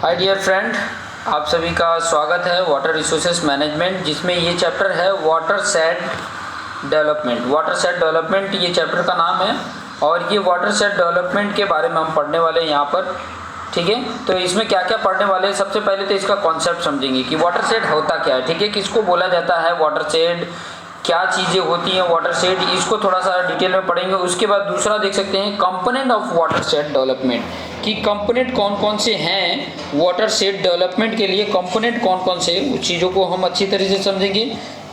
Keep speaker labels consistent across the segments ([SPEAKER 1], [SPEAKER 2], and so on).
[SPEAKER 1] Hi dear friend, आप सभी का स्वागत है वाटर रिसोर्सेज मैनेजमेंट, जिसमें ये चैप्टर है water set development. Water set development ये चैप्टर का नाम है और ये वाटर सेट डेवलपमेंट के बारे में हम पढ़ने वाले हैं यहाँ पर। ठीक है, तो इसमें क्या क्या पढ़ने वाले हैं, सबसे पहले तो इसका कॉन्सेप्ट समझेंगे कि वाटर सेट होता क्या है। ठीक है, किसको बोला जाता है वाटर सेट, क्या चीज़ें होती हैं वाटर सेट, इसको थोड़ा सा डिटेल में पढ़ेंगे। उसके बाद दूसरा देख सकते हैं component of water set development, कि कंपोनेंट कौन कौन से हैं वाटर सेट डेवलपमेंट के लिए, कंपोनेंट कौन कौन से, उस चीज़ों को हम अच्छी तरह से समझेंगे।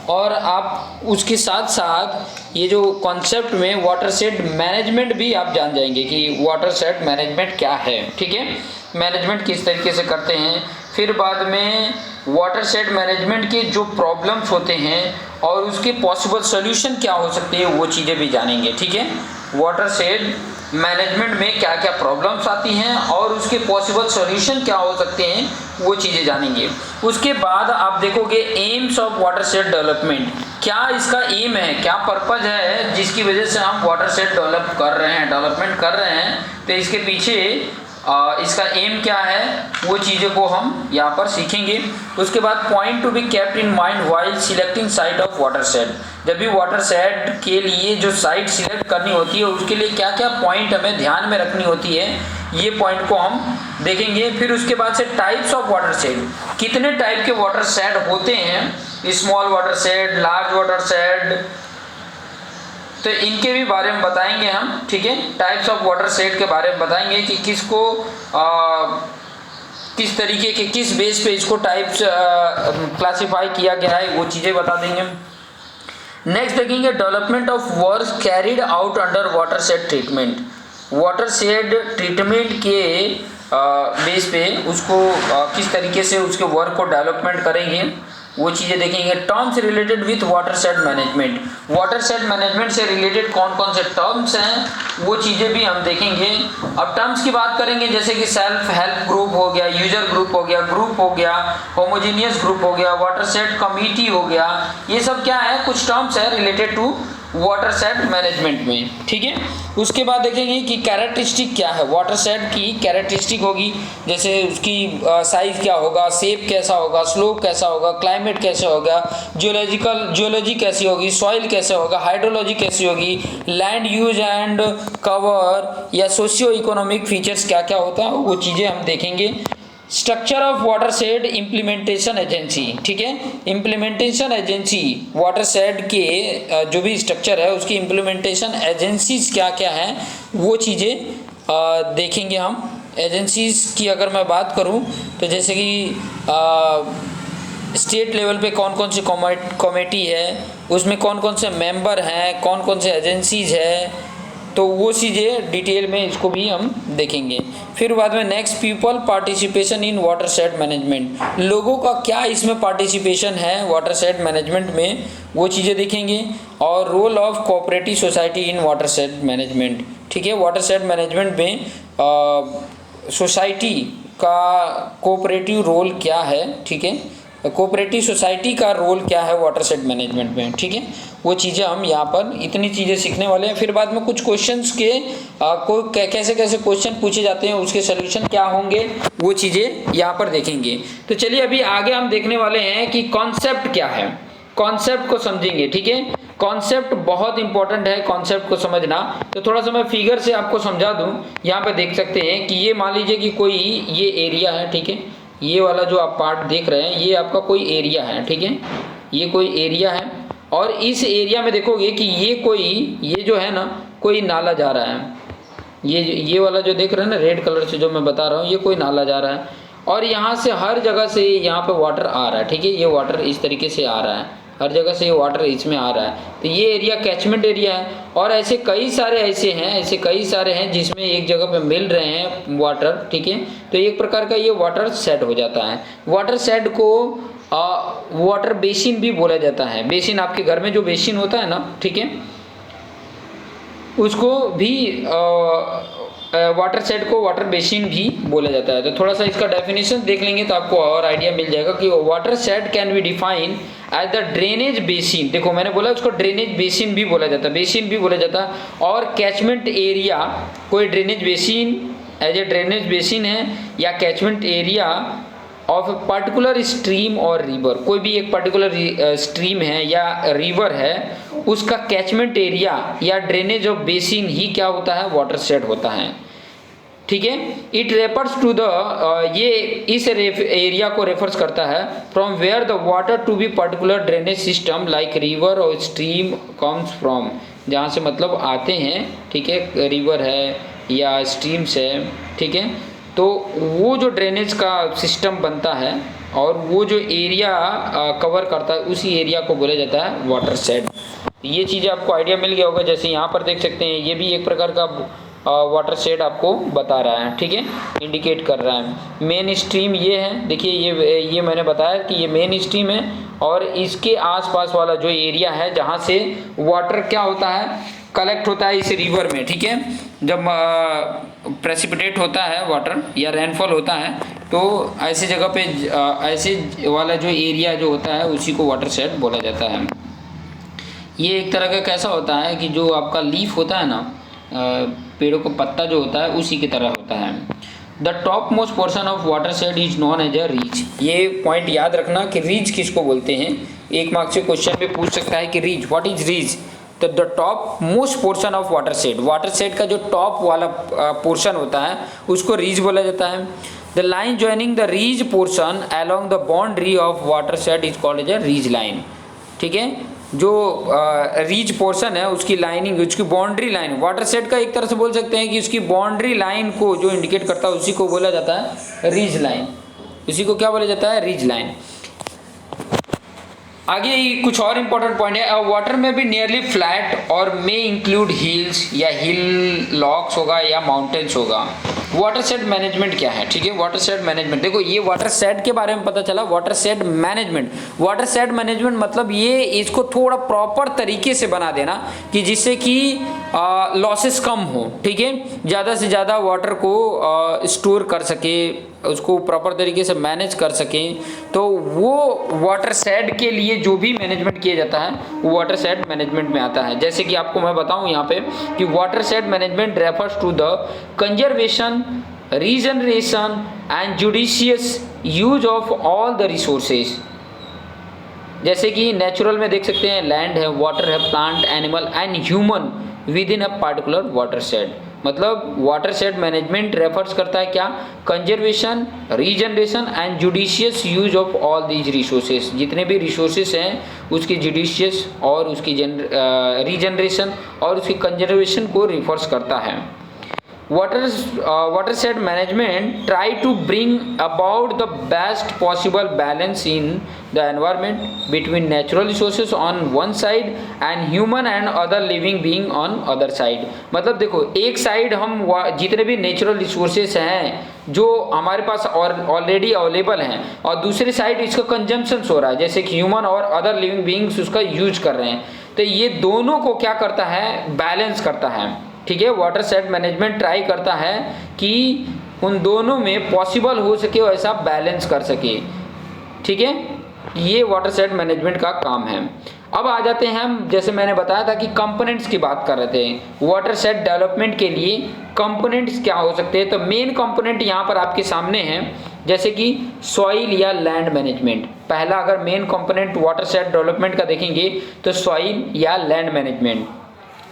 [SPEAKER 1] और आप उसके साथ साथ ये जो कॉन्सेप्ट में वाटर सेट मैनेजमेंट भी आप जान जाएंगे कि वाटर सेट मैनेजमेंट क्या है। ठीक है, मैनेजमेंट किस तरीके से करते हैं। फिर बाद में वाटर सेट मैनेजमेंट के जो प्रॉब्लम्स होते हैं और उसके पॉसिबल सॉल्यूशन क्या हो सकते हैं, वो चीज़ें भी जानेंगे। ठीक है, वाटर सेट मैनेजमेंट में क्या क्या प्रॉब्लम्स आती हैं और उसके पॉसिबल सॉल्यूशन क्या हो सकते हैं, वो चीज़ें जानेंगे। उसके बाद आप देखोगे AIIMS of water set development, क्या इसका एम है, क्या पर्पज है जिसकी वजह से हम वाटर सेट डेवलपमेंट कर रहे हैं। तो इसके पीछे इसका एम क्या है, वो चीज़ों को हम यहाँ पर सीखेंगे। उसके बाद point to be kept in mind while selecting site of water set, जब भी वाटर सेट के लिए जो साइट सिलेक्ट करनी होती है उसके लिए क्या क्या पॉइंट हमें ध्यान में रखनी होती है, ये पॉइंट को हम देखेंगे। फिर उसके बाद से टाइप्स ऑफ वाटर सेट, कितने टाइप के वाटर सेट होते हैं, small water set, large water set, तो इनके भी बारे में बताएंगे हम। ठीक है, टाइप्स ऑफ वाटर सेट के बारे में बताएंगे कि किसको किस तरीके के, किस बेस पे इसको टाइप्स क्लासिफाई किया गया है, वो चीज़ें बता देंगे। नेक्स्ट देखेंगे development of work carried out under water set treatment, water set treatment के बेस पे उसको किस तरीके से उसके वर्क को डेवलपमेंट करेंगे, वो चीज़ें देखेंगे। Terms related with water set management, water set management से रिलेटेड कौन कौन से टर्म्स हैं, वो चीज़ें भी हम देखेंगे। अब टर्म्स की बात करेंगे जैसे कि सेल्फ हेल्प ग्रुप हो गया, यूजर ग्रुप हो गया, होमोजीनियस ग्रुप हो गया, वाटर सेट कमिटी हो गया, ये सब क्या है, कुछ टर्म्स है related to watershed management में। ठीक है, उसके बाद देखेंगे कि कैरेक्टरिस्टिक क्या है, वाटर सेट की कैरेक्टरिस्टिक होगी, जैसे उसकी साइज क्या होगा, शेप कैसा होगा, स्लोप कैसा होगा, क्लाइमेट कैसे होगा, जियोलॉजी कैसी होगी, सॉइल कैसे होगा, हाइड्रोलॉजी कैसी होगी, लैंड यूज एंड कवर या सोशियो इकोनॉमिक फीचर्स क्या क्या होता है, वो चीज़ें हम देखेंगे। Structure of water set implementation agency, ठीक है, इम्प्लीमेंटेशन एजेंसी वाटर सेट के जो भी स्ट्रक्चर है उसकी इम्प्लीमेंटेशन एजेंसीज क्या क्या हैं, वो चीज़ें देखेंगे हम। एजेंसीज की अगर मैं बात करूं तो जैसे कि स्टेट लेवल पे कौन कौन सी कमेटी है, उसमें कौन कौन से मेंबर हैं, कौन कौन से एजेंसीज है, तो वो चीज़ें डिटेल में इसको भी हम देखेंगे। फिर बाद में next people participation in watershed management, लोगों का क्या इसमें पार्टिसिपेशन है वाटर सेट मैनेजमेंट में, वो चीज़ें देखेंगे। और role of cooperative society in watershed management, ठीक है, वाटर सेट मैनेजमेंट में सोसाइटी का कोऑपरेटिव रोल क्या है, ठीक है, कोऑपरेटिव सोसाइटी का रोल क्या है वाटर सेट मैनेजमेंट में। ठीक है, वो चीज़ें हम यहाँ पर इतनी चीज़ें सीखने वाले हैं। फिर बाद में कुछ क्वेश्चंस के कैसे कैसे क्वेश्चन पूछे जाते हैं, उसके सोल्यूशन क्या होंगे, वो चीज़ें यहाँ पर देखेंगे। तो चलिए अभी आगे हम देखने वाले हैं कि कॉन्सेप्ट क्या है, कॉन्सेप्ट को समझेंगे। ठीक है, कॉन्सेप्ट बहुत इंपॉर्टेंट है कॉन्सेप्ट को समझना। तो थोड़ा सा मैं फिगर से आपको समझा दूँ, यहाँ पर देख सकते हैं कि ये मान लीजिए कि कोई ये एरिया है, ठीक है, ये वाला जो आप पार्ट देख रहे हैं ये आपका कोई एरिया है, ठीक है, ये कोई एरिया है। और इस एरिया में देखोगे कि ये जो है ना, कोई नाला जा रहा है, ये वाला जो देख रहे हैं ना रेड कलर से जो मैं बता रहा हूँ, ये कोई नाला जा रहा है और यहाँ से हर जगह से यहाँ पे वाटर आ रहा है। ठीक है, ये वाटर इस तरीके से आ रहा है, हर जगह से ये वाटर इसमें आ रहा है। तो ये एरिया कैचमेंट एरिया है और ऐसे कई सारे हैं जिसमें एक जगह पे मिल रहे हैं वाटर। ठीक है, तो एक प्रकार का ये वाटर सेट हो जाता है। वाटर सेट को वाटर बेसिन भी बोला जाता है। बेसिन, आपके घर में जो बेसिन होता है ना, ठीक है, उसको भी वाटर सेट को वाटर बेसिन भी बोला जाता है। तो थोड़ा सा इसका डेफिनेशन देख लेंगे तो आपको और आइडिया मिल जाएगा कि watershed can be define as the drainage basin. देखो मैंने बोला उसको ड्रेनेज बेसिन भी बोला जाता है, और कैचमेंट एरिया, कोई drainage basin as a drainage basin है या catchment area of a particular stream और रिवर। कोई भी एक पर्टिकुलर स्ट्रीम है या रिवर है, उसका कैचमेंट एरिया या ड्रेनेज ऑफ बेसिन ही क्या होता है, वाटरशेड होता है। ठीक है, इट रेफर्स टू द, ये इस एरिया को रेफर्स करता है from where the water to be particular drainage system like river और स्ट्रीम कम्स फ्रॉम, जहाँ से मतलब आते हैं। ठीक है, रिवर है या स्ट्रीम्स है। ठीक है, तो वो जो ड्रेनेज का सिस्टम बनता है और वो जो एरिया कवर करता है, उसी एरिया को बोला जाता है वाटरशेड। ये चीज़ें आपको आइडिया मिल गया होगा। जैसे यहाँ पर देख सकते हैं, ये भी एक प्रकार का वाटरशेड आपको बता रहा है। ठीक है, इंडिकेट कर रहा है। मेन स्ट्रीम ये है, देखिए ये मैंने बताया कि ये मेन स्ट्रीम है और इसके आसपास वाला जो एरिया है जहाँ से वाटर क्या होता है, कलेक्ट होता है इस रिवर में। ठीक है, जब प्रेसिपिटेट होता है वाटर या रेनफॉल होता है, तो ऐसी जगह पे ऐसे वाला जो एरिया जो होता है उसी को वाटरशेड बोला जाता है। ये एक तरह का कैसा होता है कि जो आपका लीफ होता है ना, पेड़ों का पत्ता जो होता है उसी की तरह होता है। The top most portion of watershed is known as a reach. ये पॉइंट याद रखना कि रीच किसको बोलते हैं। एक मार्क्स से क्वेश्चन पे पूछ सकता है कि रीच, व्हाट इज रीच। तो the top most portion of watershed, watershed का जो टॉप वाला पोर्शन होता है उसको रीच बोला जाता है। The line joining the reach portion along the boundary of watershed is called as a reach line. ठीक है, जो रीच पोर्शन है उसकी लाइनिंग, उसकी बाउंड्री लाइन, वाटरशेड का एक तरह से बोल सकते हैं कि उसकी बाउंड्री लाइन को जो इंडिकेट करता है उसी को बोला जाता है रीच लाइन। उसी को क्या बोला जाता है, रीच लाइन। आगे कुछ और इंपॉर्टेंट पॉइंट है। वाटर में भी नियरली फ्लैट और मे इंक्लूड हिल्स या हिल लॉक्स होगा या माउंटेन्स होगा। वाटरशेड मैनेजमेंट क्या है, ठीक है। वाटरशेड मैनेजमेंट, देखो ये वाटरशेड के बारे में पता चला। वाटरशेड मैनेजमेंट, वाटरशेड मैनेजमेंट मतलब ये इसको थोड़ा प्रॉपर तरीके से बना देना कि जिससे कि लॉसेस कम हो। ठीक है, ज़्यादा से ज़्यादा वाटर को स्टोर कर सके, उसको प्रॉपर तरीके से मैनेज कर सकें। तो वो वाटरशेड के लिए जो भी मैनेजमेंट किया जाता है वो वाटरशेड मैनेजमेंट में आता है। जैसे कि आपको मैं बताऊं यहाँ पे कि watershed management refers to the conservation, regeneration and judicious use of all the resources. जैसे कि नेचुरल में देख सकते हैं, लैंड है, वाटर है, plant, animal and human with in a particular watershed. मतलब वाटरशेड मैनेजमेंट रेफर्स करता है क्या, conservation, regeneration and judicious use of all these resources. जितने भी रिसोर्सेज हैं उसकी जुडिशियस और उसकी रीजनरेशन और उसकी कंजर्वेशन को रिफर्स करता है। Watershed management try to bring about the best possible balance in the environment between natural resources on one side and human and other living being on other side। मतलब देखो, एक side हम जितने भी natural resources हैं जो हमारे पास already available हैं और दूसरी साइड इसका कंजम्पशन हो रहा है, जैसे कि ह्यूमन और अदर लिविंग बीइंग्स उसका यूज कर रहे हैं। तो ये दोनों को क्या करता है, बैलेंस करता है। ठीक है, वाटरशेड मैनेजमेंट ट्राई करता है कि उन दोनों में पॉसिबल हो सके वैसा बैलेंस कर सके। ठीक है, ये वाटरशेड मैनेजमेंट का काम है। अब आ जाते हैं हम, जैसे मैंने बताया था कि कंपोनेंट्स की बात कर रहे थे। वाटरशेड डेवलपमेंट के लिए कंपोनेंट्स क्या हो सकते हैं, तो मेन कंपोनेंट यहाँ पर आपके सामने हैं, जैसे कि सॉइल या लैंड मैनेजमेंट। पहला अगर मेन कंपोनेंट वाटरशेड डेवलपमेंट का देखेंगे तो सॉइल या लैंड मैनेजमेंट,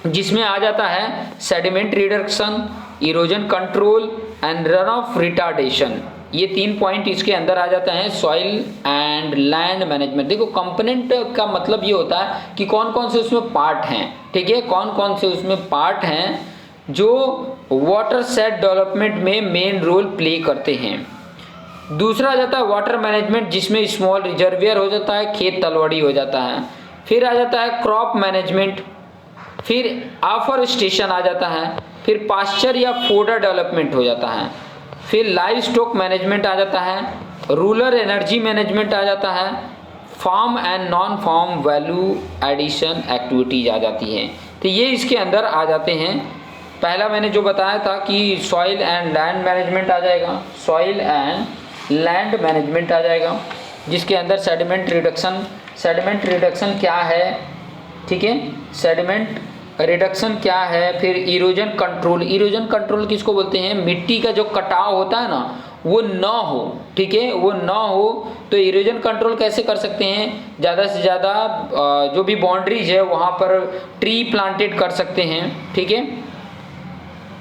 [SPEAKER 1] जिसमें आ जाता है sediment reduction, erosion control and run of retardation. ये 3 पॉइंट इसके अंदर आ जाता है, सॉइल एंड लैंड मैनेजमेंट। देखो, कंपोनेंट का मतलब ये होता है कि कौन कौन से उसमें पार्ट हैं। ठीक है, कौन कौन से उसमें पार्ट हैं जो वाटरशेड डेवलपमेंट में मेन रोल प्ले करते हैं। दूसरा आ जाता है वाटर मैनेजमेंट, जिसमें स्मॉल रिजर्वियर हो जाता है, खेत तलवड़ी हो जाता है। फिर आ जाता है क्रॉप मैनेजमेंट, फिर आफ्फोरेस्टेशन आ जाता है, फिर पास्चर या फोडर डेवलपमेंट हो जाता है, फिर लाइव स्टॉक मैनेजमेंट आ जाता है, रूरल एनर्जी मैनेजमेंट आ जाता है, farm and non farm value addition activities आ जाती हैं। तो ये इसके अंदर आ जाते हैं। पहला मैंने जो बताया था कि सॉइल एंड लैंड मैनेजमेंट आ जाएगा, सॉइल एंड लैंड मैनेजमेंट आ जाएगा, जिसके अंदर सेडिमेंट रिडक्शन। सेडिमेंट रिडक्शन क्या है, ठीक है, सेडिमेंट रिडक्शन क्या है, फिर इरोजन कंट्रोल। इरोजन कंट्रोल किसको बोलते हैं, मिट्टी का जो कटाव होता है ना वो ना हो, ठीक है, वो ना हो। तो इरोजन कंट्रोल कैसे कर सकते हैं, ज़्यादा से ज़्यादा जो भी बाउंड्रीज है वहाँ पर ट्री प्लांटेड कर सकते हैं, ठीक है।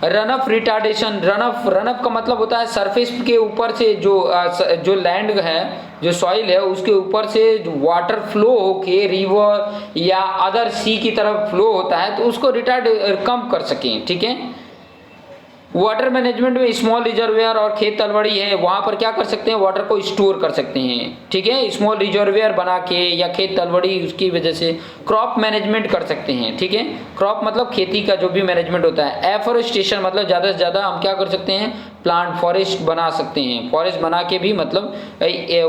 [SPEAKER 1] Run of retardation, run of का मतलब होता है सरफेस के ऊपर से जो लैंड है, जो सॉइल है उसके ऊपर से वाटर फ्लो होके रिवर या अदर सी की तरफ फ्लो होता है तो उसको रिटार्ड कम कर सकें, ठीक है। वाटर मैनेजमेंट में स्मॉल रिजर्वियर और खेत तलवड़ी है, वहाँ पर क्या कर सकते हैं, वाटर को स्टोर कर सकते हैं, ठीक है, स्मॉल रिजर्वियर बना के या खेत तलवड़ी, उसकी वजह से क्रॉप मैनेजमेंट कर सकते हैं, ठीक है। क्रॉप मतलब खेती का जो भी मैनेजमेंट होता है। एफॉरेस्टेशन मतलब ज़्यादा से ज़्यादा हम क्या कर सकते हैं, प्लांट फॉरेस्ट बना सकते हैं, फॉरेस्ट बना के भी मतलब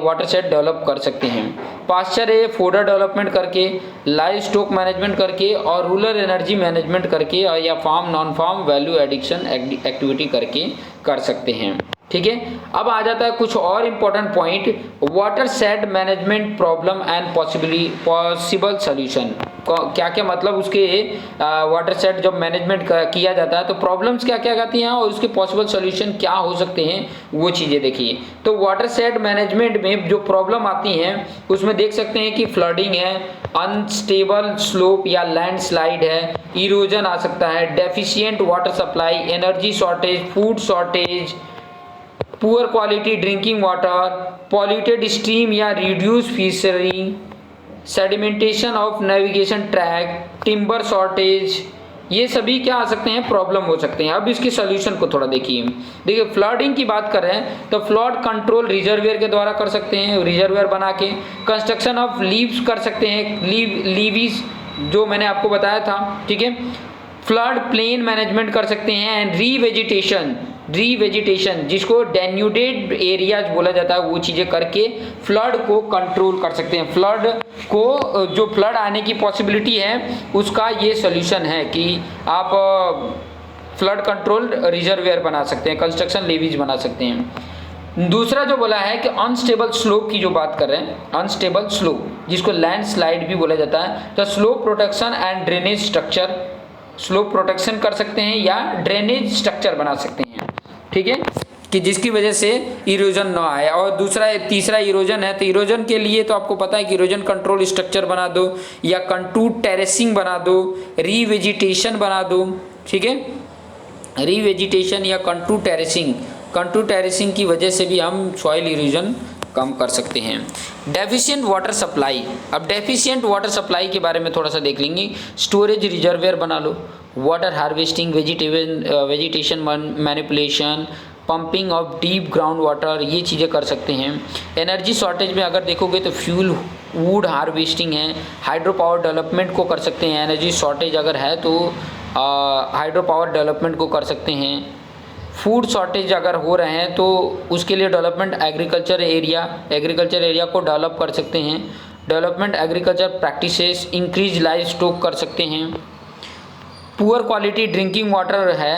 [SPEAKER 1] वाटर सेट डेवलप कर सकते हैं। पास्चर है, फोडर डेवलपमेंट करके, लाइव स्टॉक मैनेजमेंट करके और रूरल एनर्जी मैनेजमेंट करके और या farm non farm value addition activity करके कर सकते हैं, ठीक है। अब आ जाता है कुछ और important point, water set management problem and possible solution. क्या क्या मतलब उसके वाटर सेट जब मैनेजमेंट किया जाता है तो प्रॉब्लम्स क्या क्या आती हैं और उसके पॉसिबल सॉल्यूशन क्या हो सकते हैं, वो चीज़ें देखिए। तो वाटर सेट मैनेजमेंट में जो प्रॉब्लम आती हैं उसमें देख सकते हैं कि फ्लडिंग है, अनस्टेबल स्लोप या लैंडस्लाइड है, इरोजन आ सकता है, deficient water supply, energy shortage, food shortage, poor quality drinking water, polluted stream या reduce fishery, sedimentation of navigation track, timber shortage, ये सभी क्या आ सकते हैं, प्रॉब्लम हो सकते हैं। अब इसके सॉल्यूशन को थोड़ा देखिए फ्लडिंग की बात कर रहे हैं तो फ्लड कंट्रोल रिजर्वियर के द्वारा कर सकते हैं, रिजर्वियर बना के। कंस्ट्रक्शन ऑफ लीव्स कर सकते हैं, लीवीज जो मैंने आपको बताया था, ठीक है। फ्लड प्लेन मैनेजमेंट कर सकते हैं एंड रीवेजिटेशन जिसको डेन्यूडेड एरियाज बोला जाता है, वो चीज़ें करके फ्लड को कंट्रोल कर सकते हैं। फ्लड को जो फ्लड आने की पॉसिबिलिटी है उसका ये सॉल्यूशन है कि आप फ्लड कंट्रोल रिजर्वियर बना सकते हैं, कंस्ट्रक्शन लेवीज बना सकते हैं। दूसरा जो बोला है कि अनस्टेबल स्लोप की जो बात कर रहे हैं, अनस्टेबल स्लोप जिसको लैंडस्लाइड भी बोला जाता है, तो slope protection and drainage structure, slope protection कर सकते हैं या ड्रेनेज स्ट्रक्चर बना सकते हैं, ठीक है, कि जिसकी वजह से इरोजन ना आए। और तीसरा इरोजन है, तो इरोजन के लिए तो आपको पता है कि इरोजन कंट्रोल स्ट्रक्चर बना दो या कंटूर टेरेसिंग बना दो, रीवेजिटेशन बना दो, ठीक है, रीवेजिटेशन या कंटूर टेरेसिंग की वजह से भी हम सॉइल इरोजन कम कर सकते हैं। डेफिशिएंट वाटर सप्लाई, अब डेफिशिएंट वाटर सप्लाई के बारे में थोड़ा सा देख लेंगे। स्टोरेज रिजर्वियर बना लो, water harvesting, vegetation manipulation, pumping of deep ground water, ये चीज़ें कर सकते हैं। एनर्जी शॉर्टेज में अगर देखोगे तो फ्यूल वुड हार्वेस्टिंग है, हाइड्रो पावर डेवलपमेंट को कर सकते हैं। एनर्जी शॉर्टेज अगर है तो हाइड्रो पावर डेवलपमेंट को कर सकते हैं। फूड शॉर्टेज अगर हो रहे हैं तो उसके लिए डेवलपमेंट एग्रीकल्चर एरिया को डेवलप कर सकते हैं। Development agriculture practices, increase live stock कर सकते हैं। पुअर क्वालिटी ड्रिंकिंग वाटर है,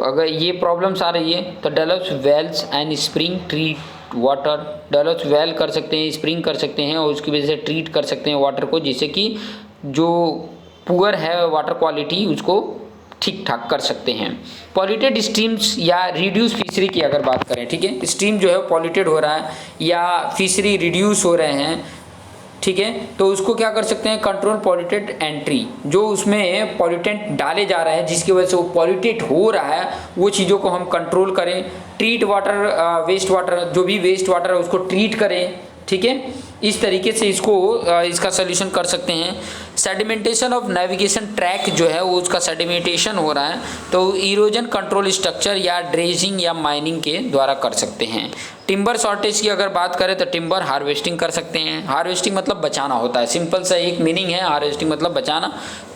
[SPEAKER 1] अगर ये प्रॉब्लम्स आ रही है तो develops wells and spring treat water, develops well कर सकते हैं, स्प्रिंग कर सकते हैं और उसकी वजह से ट्रीट कर सकते हैं वाटर को, जिससे कि जो पुअर है वाटर क्वालिटी उसको ठीक ठाक कर सकते हैं। पॉल्यूटेड स्ट्रीम्स या रिड्यूस फिशरी की अगर बात करें, ठीक है, स्ट्रीम जो है पॉल्यूटेड हो रहा है या फिशरी रिड्यूस हो रहे हैं, ठीक है, तो उसको क्या कर सकते हैं, कंट्रोल पॉल्यूटेड एंट्री, जो उसमें पॉल्यूटेंट डाले जा रहे हैं जिसकी वजह से वो पॉल्यूटेड हो रहा है, वो चीज़ों को हम कंट्रोल करें। ट्रीट वाटर, वेस्ट वाटर, जो भी वेस्ट वाटर है उसको ट्रीट करें, ठीक है, इस तरीके से इसका सोल्यूशन कर सकते हैं। सेडिमेंटेशन ऑफ नेविगेशन ट्रैक जो है वो उसका सेडिमेंटेशन हो रहा है तो इरोजन कंट्रोल स्ट्रक्चर या ड्रेजिंग या माइनिंग के द्वारा कर सकते हैं। टिम्बर शॉर्टेज की अगर बात करें तो टिम्बर हार्वेस्टिंग कर सकते हैं। हार्वेस्टिंग मतलब बचाना होता है, सिंपल सा एक मीनिंग है, हार्वेस्टिंग मतलब बचाना,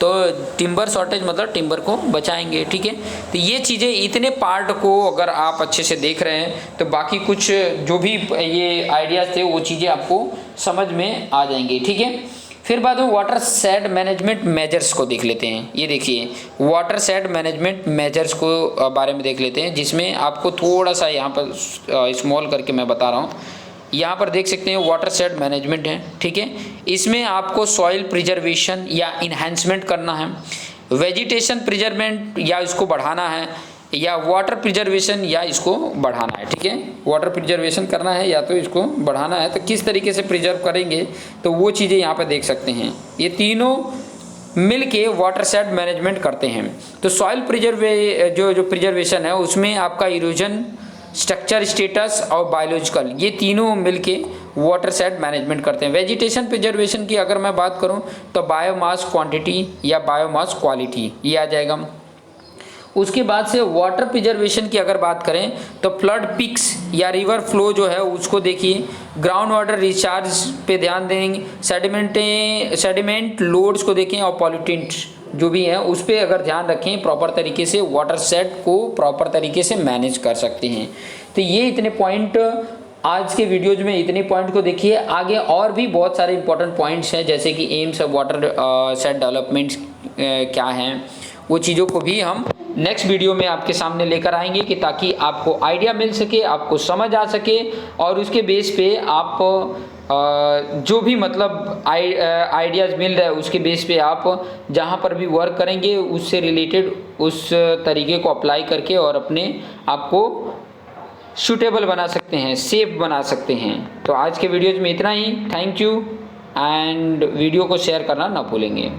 [SPEAKER 1] तो टिम्बर शॉर्टेज मतलब टिम्बर को बचाएंगे, ठीक है। तो ये चीज़ें, इतने पार्ट को अगर आप अच्छे से देख रहे हैं तो बाकी कुछ जो भी ये आइडियाज़ थे वो चीज़ें आपको समझ में आ जाएंगी, ठीक है। फिर बाद में वाटर सेट मैनेजमेंट मेजर्स को देख लेते हैं। ये देखिए वाटर सेट मैनेजमेंट मेजर्स को बारे में देख लेते हैं, जिसमें आपको थोड़ा सा यहाँ पर स्मॉल करके मैं बता रहा हूँ। यहाँ पर देख सकते हैं वाटर सेट मैनेजमेंट है, ठीक है। इसमें आपको सॉइल प्रिजर्वेशन या इन्हेंसमेंट करना है, वेजिटेशन प्रिजर्वमेंट या इसको बढ़ाना है, या वाटर प्रिजर्वेशन या इसको बढ़ाना है। ठीक है, वाटर प्रिजर्वेशन करना है या तो इसको बढ़ाना है, तो किस तरीके से प्रिजर्व करेंगे तो वो चीज़ें यहाँ पर देख सकते हैं। ये तीनों मिल के वाटर सेट मैनेजमेंट करते हैं। तो सॉइल जो प्रिजर्वेशन है उसमें आपका इरोजन, स्ट्रक्चर स्टेटस और बायोलॉजिकल, ये तीनों मिलके वाटर सेट मैनेजमेंट करते हैं। वेजिटेशन प्रिजर्वेशन की अगर मैं बात करूं तो बायोमास क्वांटिटी या बायोमास क्वालिटी ये आ जाएगा। उसके बाद से वाटर प्रिजर्वेशन की अगर बात करें तो फ्लड पिक्स या रिवर फ्लो जो है उसको देखिए, ग्राउंड वाटर रिचार्ज पे ध्यान देंगे, सेडिमेंट लोड्स को देखें और पॉल्यूटेंट्स जो भी हैं उस पर अगर ध्यान रखें, प्रॉपर तरीके से वाटर सेट को प्रॉपर तरीके से मैनेज कर सकते हैं। तो ये इतने पॉइंट आज के वीडियोज में, इतने पॉइंट को देखिए। आगे और भी बहुत सारे इंपॉर्टेंट पॉइंट्स हैं जैसे कि AIIMS of water set development क्या हैं, वो चीज़ों को भी हम नेक्स्ट वीडियो में आपके सामने लेकर आएंगे कि ताकि आपको आइडिया मिल सके, आपको समझ आ सके और उसके बेस पे आप जो भी मतलब आइडियाज़ मिल रहा है उसके बेस पे आप जहाँ पर भी वर्क करेंगे उससे रिलेटेड उस तरीके को अप्लाई करके और अपने आप को सूटेबल बना सकते हैं, सेफ बना सकते हैं। तो आज के वीडियोज़ में इतना ही। थैंक यू एंड वीडियो को शेयर करना ना भूलेंगे।